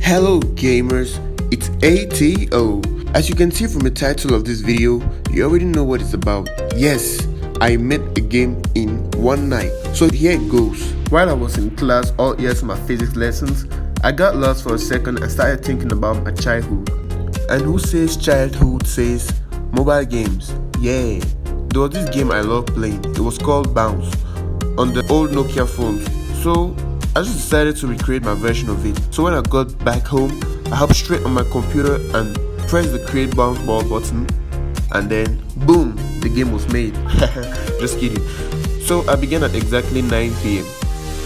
Hello gamers, it's ATO. As you can see from the title of this video, you already know what it's about. Yes, I made a game in one night. So here it goes. While I was in class all ears for my physics lessons, I got lost for a second and started thinking about my childhood. And who says childhood says mobile games? Yeah, there was this game I loved playing. It was called Bounce on the old Nokia phones. So I just decided to recreate my version of it. So when I got back home, I hopped straight on my computer and pressed the create bounce ball button, and then boom, the game was made. Just kidding. So I began at exactly 9 p.m.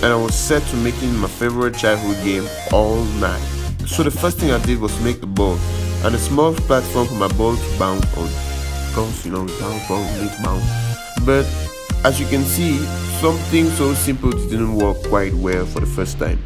and I was set to making my favorite childhood game all night. So the first thing I did was make the ball and a small platform for my ball to bounce on. Because bounce ball needs bounce. But as you can see, something so simple didn't work quite well for the first time.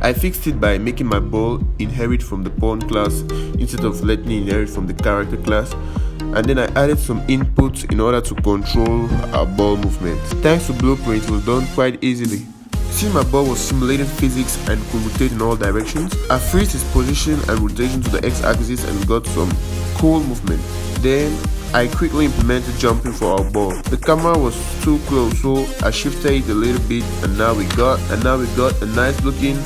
I fixed it by making my ball inherit from the pawn class instead of letting it inherit from the character class, and then I added some inputs in order to control our ball movement. Thanks to Blueprint, it was done quite easily. Since my ball was simulating physics and could rotate in all directions, I freezed its position and rotation to the x-axis and got some cool movement. Then I quickly implemented jumping for our ball. The camera was too close, so I shifted it a little bit, and now we got a nice looking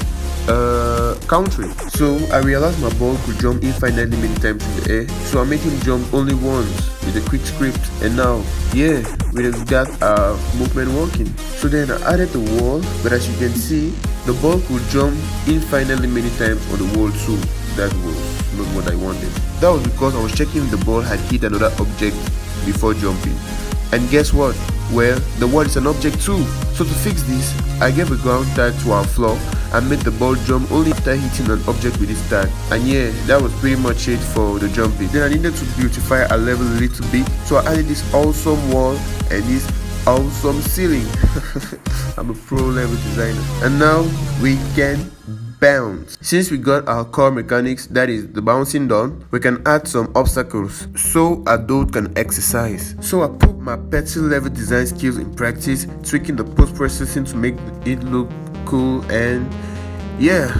country. So I realized my ball could jump infinitely many times in the air, so I made him jump only once with a quick script, and now yeah, we have got our movement working. So then I added the wall, but as you can see, the ball could jump infinitely many times on the wall too. That was not what I wanted. That was because I was checking if the ball had hit another object before jumping. And guess what? Well, the wall is an object too. So to fix this, I gave a ground tag to our floor and made the ball jump only after hitting an object with this tag. And yeah, that was pretty much it for the jumping. Then I needed to beautify our level a little bit, so I added this awesome wall and this awesome ceiling. I'm a pro level designer. And now we can bounce. Since we got our core mechanics, that is the bouncing done, we can add some obstacles so adult can exercise. So I put my petty level design skills in practice, tweaking the post-processing to make it look cool, and yeah,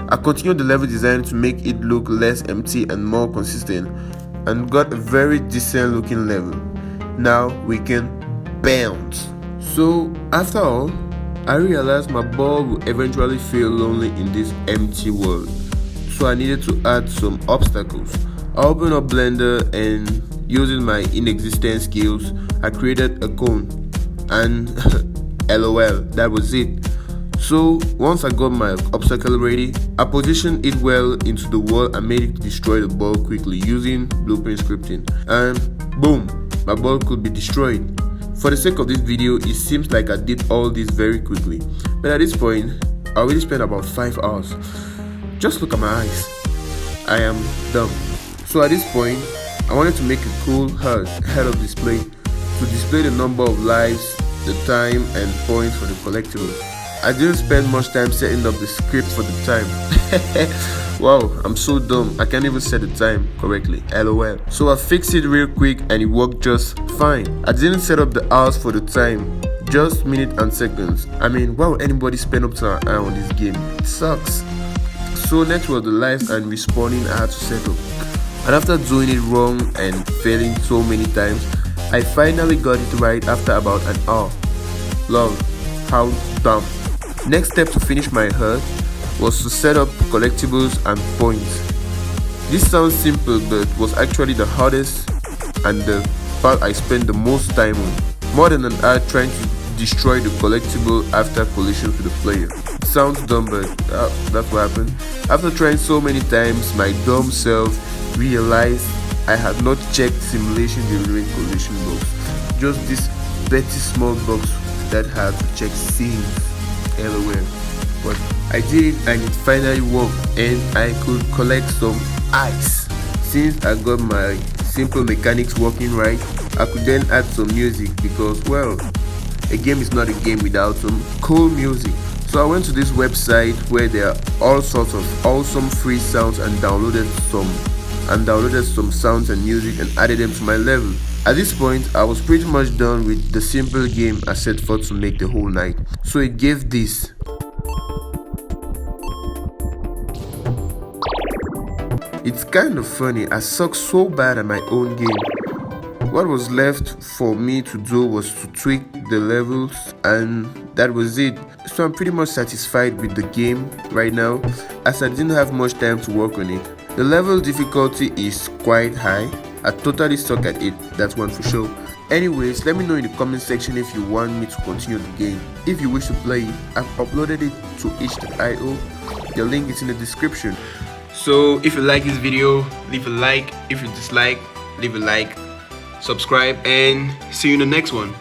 I continued the level design to make it look less empty and more consistent, and got a very decent looking level. Now we can bounce. So after all, I realized my ball would eventually feel lonely in this empty world, so I needed to add some obstacles. I opened up Blender and using my inexistent skills, I created a cone, and LOL, that was it. So once I got my obstacle ready, I positioned it well into the wall and made it destroy the ball quickly using Blueprint scripting, and boom, my ball could be destroyed. For the sake of this video, it seems like I did all this very quickly, but at this point, I already spent about 5 hours. Just look at my eyes. I am dumb. So at this point, I wanted to make a cool head-up display to display the number of lives, the time, and points for the collectibles. I didn't spend much time setting up the script for the time. Wow, I'm so dumb, I can't even set the time correctly, LOL. So I fixed it real quick and it worked just fine. I didn't set up the hours for the time, just minutes and seconds. I mean, why would anybody spend up to an hour on this game? It sucks. So next was the lives and respawning I had to set up. And after doing it wrong and failing so many times, I finally got it right after about an hour. Lol, how dumb. Next step to finish my herd was to set up collectibles and points. This sounds simple, but was actually the hardest and the part I spent the most time on. More than an hour trying to destroy the collectible after collision with the player. It sounds dumb, but that's what happened. After trying so many times, my dumb self realized I had not checked simulation during collision box. Just this petty small box that had to check scenes. LOL. But I did it and it finally worked, and I could collect some ice. Since I got my simple mechanics working right, I could then add some music because, well, a game is not a game without some cool music. So I went to this website where there are all sorts of awesome free sounds and downloaded some sounds and music and added them to my level. At this point, I was pretty much done with the simple game I set forth to make the whole night. So it gave this. It's kind of funny, I suck so bad at my own game. What was left for me to do was to tweak the levels, and that was it. So I'm pretty much satisfied with the game right now, as I didn't have much time to work on it. The level difficulty is quite high. I totally suck at it, that's one for sure. Anyways, let me know in the comment section if you want me to continue the game. If you wish to play it, I've uploaded it to itch.io. The link is in the description. So if you like this video, leave a like. If you dislike, leave a like. Subscribe, and see you in the next one.